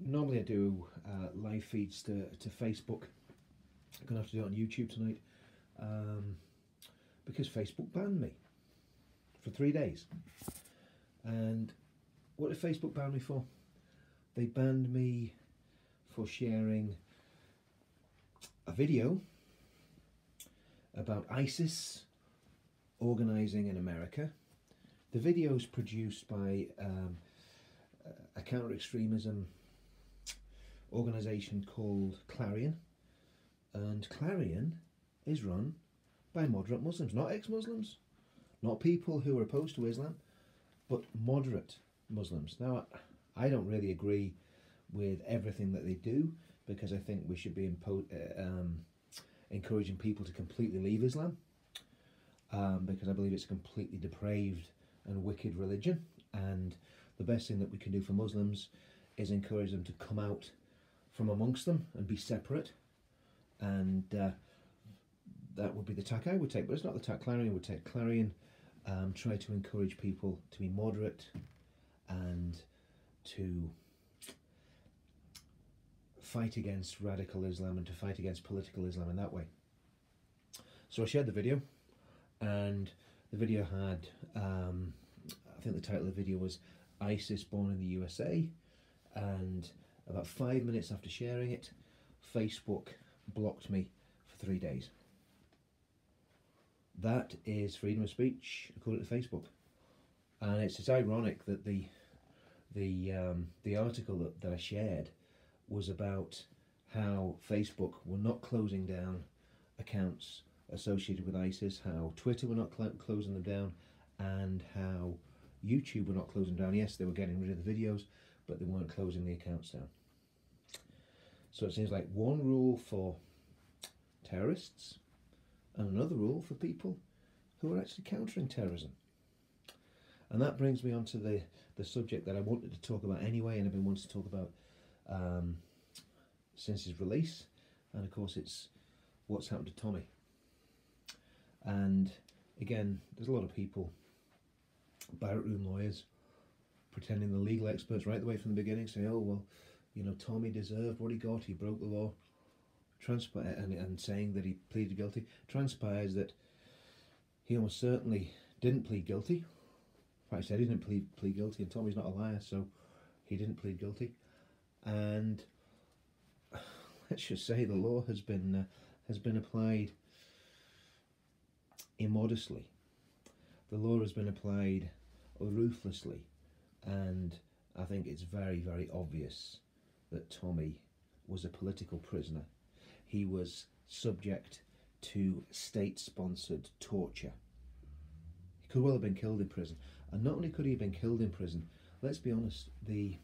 Normally I do live feeds to Facebook. I'm going to have to do it on YouTube tonight because Facebook banned me for 3 days. And what did Facebook ban me for? They banned me for sharing a video about ISIS organising in America. The video is produced by a counter-extremism organisation called Clarion, and Clarion is run by moderate Muslims, not ex-Muslims, not people who are opposed to Islam, but moderate Muslims. Now, I don't really agree with everything that they do, because I think we should be encouraging people to completely leave Islam, because I believe it's a completely depraved and wicked religion, and the best thing that we can do for Muslims is encourage them to come out from amongst them and be separate, and that would be the tack I would take. But it's not the tack Clarion would take. Clarion try to encourage people to be moderate and to fight against radical Islam and to fight against political Islam in that way. So I shared the video, and the video had, I think the title of the video was ISIS Born in the USA, and about 5 minutes after sharing it, Facebook blocked me for 3 days. That is freedom of speech according to Facebook, and it's ironic that the article that I shared was about how Facebook were not closing down accounts associated with ISIS, how Twitter were not closing them down, and how YouTube were not closing down. Yes, they were getting rid of the videos, but they weren't closing the accounts down. So it seems like one rule for terrorists and another rule for people who are actually countering terrorism. And that brings me on to the subject that I wanted to talk about anyway, and I've been wanting to talk about since his release, and of course it's what's happened to Tommy. And again, there's a lot of people, barrack room lawyers, pretending they're legal experts right the way from the beginning, saying, oh well, you know, Tommy deserved what he got, he broke the law, and saying that he pleaded guilty. Transpires that he almost certainly didn't plead guilty. In fact, he said he didn't plead guilty, and Tommy's not a liar, so he didn't plead guilty. And let's just say the law has been applied immodestly. The law has been applied ruthlessly, and I think it's very, very obvious that Tommy was a political prisoner. He was subject to state-sponsored torture. He could well have been killed in prison, and not only could he have been killed in prison, let's be honest, the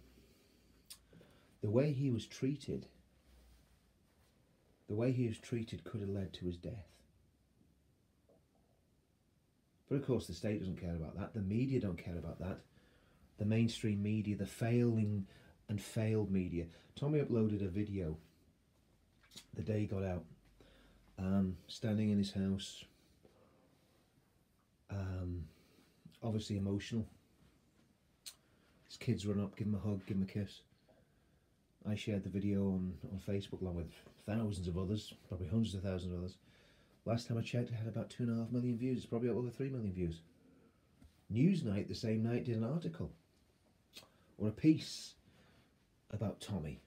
way he was treated, could have led to his death. But of course the state doesn't care about that, the media don't care about that, the mainstream media, the failing and failed media. Tommy uploaded a video the day he got out, standing in his house, obviously emotional. His kids run up, give him a hug, give him a kiss. I shared the video on Facebook along with thousands of others, probably hundreds of thousands of others. Last time I checked, it had about 2.5 million views. It's probably up over 3 million views. Newsnight the same night did an article or a piece about Tommy,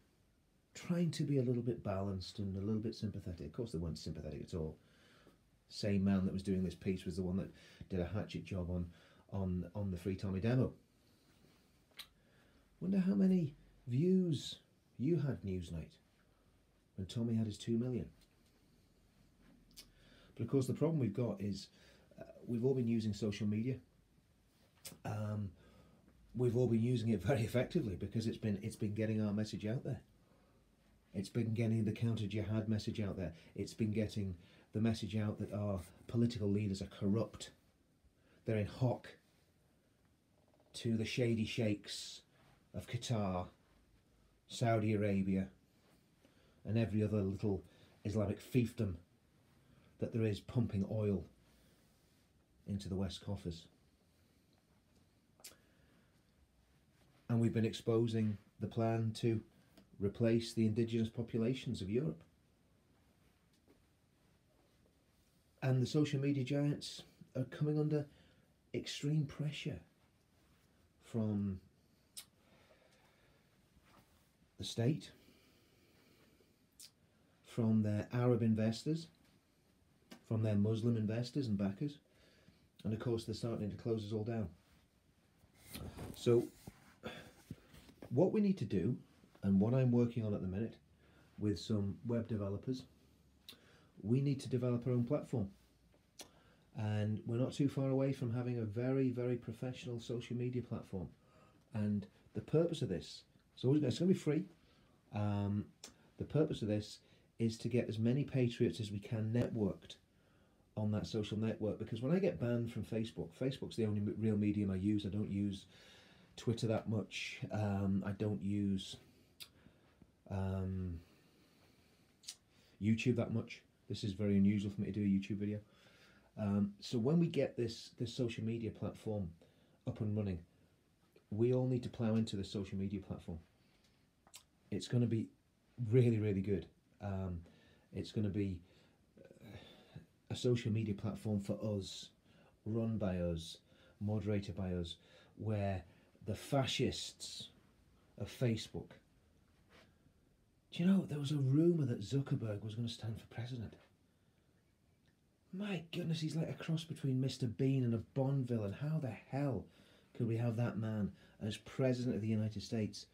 trying to be a little bit balanced and a little bit sympathetic. Of course they weren't sympathetic at all. Same man that was doing this piece was the one that did a hatchet job on the Free Tommy demo. Wonder how many views you had Newsnight when Tommy had his 2 million. But of course the problem we've got is we've all been using social media. We've all been using it very effectively because it's been getting our message out there. It's been getting the counter jihad message out there. It's been getting the message out that our political leaders are corrupt. They're in hock to the shady sheikhs of Qatar, Saudi Arabia, and every other little Islamic fiefdom that there is pumping oil into the West coffers. And we've been exposing the plan to replace the indigenous populations of Europe. And the social media giants are coming under extreme pressure from the state, from their Arab investors, from their Muslim investors and backers, and of course they're starting to close us all down. So what we need to do, and what I'm working on at the minute with some web developers, we need to develop our own platform. And we're not too far away from having a very, very professional social media platform. And the purpose of this, so it's going to be free. The purpose of this is to get as many patriots as we can networked on that social network, because when I get banned from Facebook, Facebook's the only real medium I use. I don't use Twitter that much. I don't use YouTube that much. This is very unusual for me to do a YouTube video. So when we get this social media platform up and running, we all need to plough into the social media platform. It's going to be really, really good. It's going to be a social media platform for us, run by us, moderated by us, where the fascists of Facebook... Do you know, there was a rumour that Zuckerberg was going to stand for president. My goodness, he's like a cross between Mr. Bean and a Bond villain. How the hell could we have that man as president of the United States?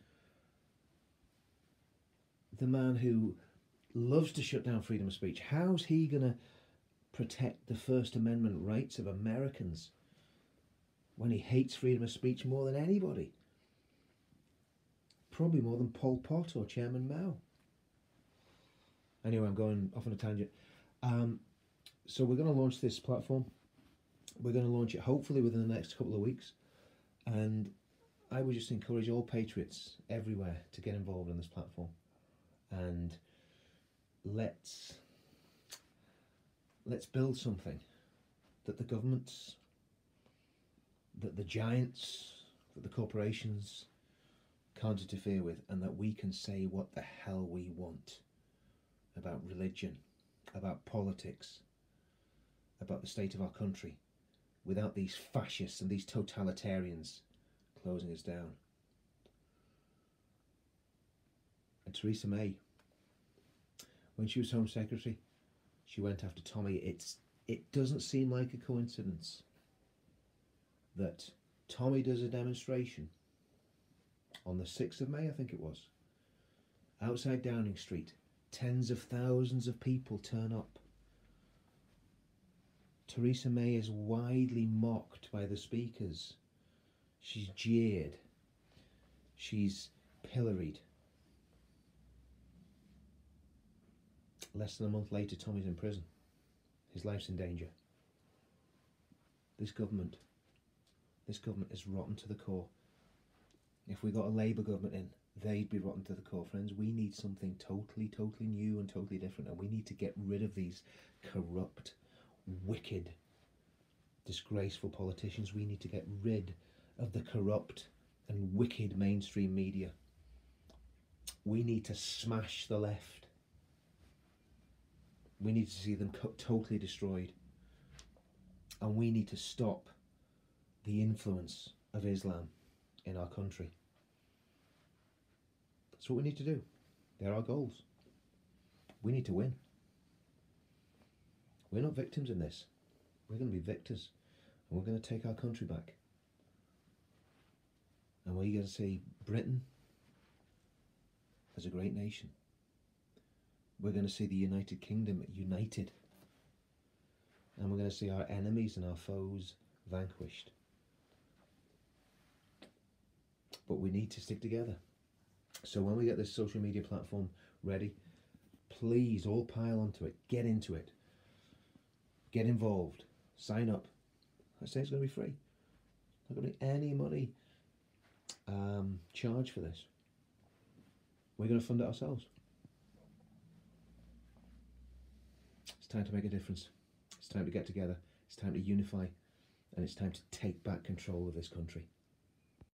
The man who loves to shut down freedom of speech. How's he going to protect the First Amendment rights of Americans when he hates freedom of speech more than anybody? Probably more than Pol Pot or Chairman Mao. Anyway, I'm going off on a tangent. So we're going to launch this platform. We're going to launch it hopefully within the next couple of weeks. And I would just encourage all patriots everywhere to get involved in this platform. And let's build something that the governments, that the giants, that the corporations can't interfere with, and that we can say what the hell we want about religion, about politics, about the state of our country, without these fascists and these totalitarians closing us down. And Theresa May, when she was Home Secretary, she went after Tommy. It doesn't seem like a coincidence that Tommy does a demonstration on the 6th of May, I think it was, outside Downing Street. Tens of thousands of people turn up. Theresa May is widely mocked by the speakers. She's jeered. She's pilloried. Less than a month later, Tommy's in prison. His life's in danger. This government is rotten to the core. If we got a Labour government in, they'd be rotten to the core, friends. We need something totally, totally new and totally different, and we need to get rid of these corrupt, wicked, disgraceful politicians. We need to get rid of the corrupt and wicked mainstream media. We need to smash the left. We need to see them totally destroyed. And we need to stop the influence of Islam in our country. That's what we need to do. They're our goals. We need to win. We're not victims in this. We're going to be victors. And we're going to take our country back. And we're going to see Britain as a great nation. We're going to see the United Kingdom united. And we're going to see our enemies and our foes vanquished. But we need to stick together. So when we get this social media platform ready, please all pile onto it. Get into it. Get involved. Sign up. I say it's going to be free. Not going to be any money charged for this. We're going to fund it ourselves. It's time to make a difference. It's time to get together. It's time to unify. And it's time to take back control of this country.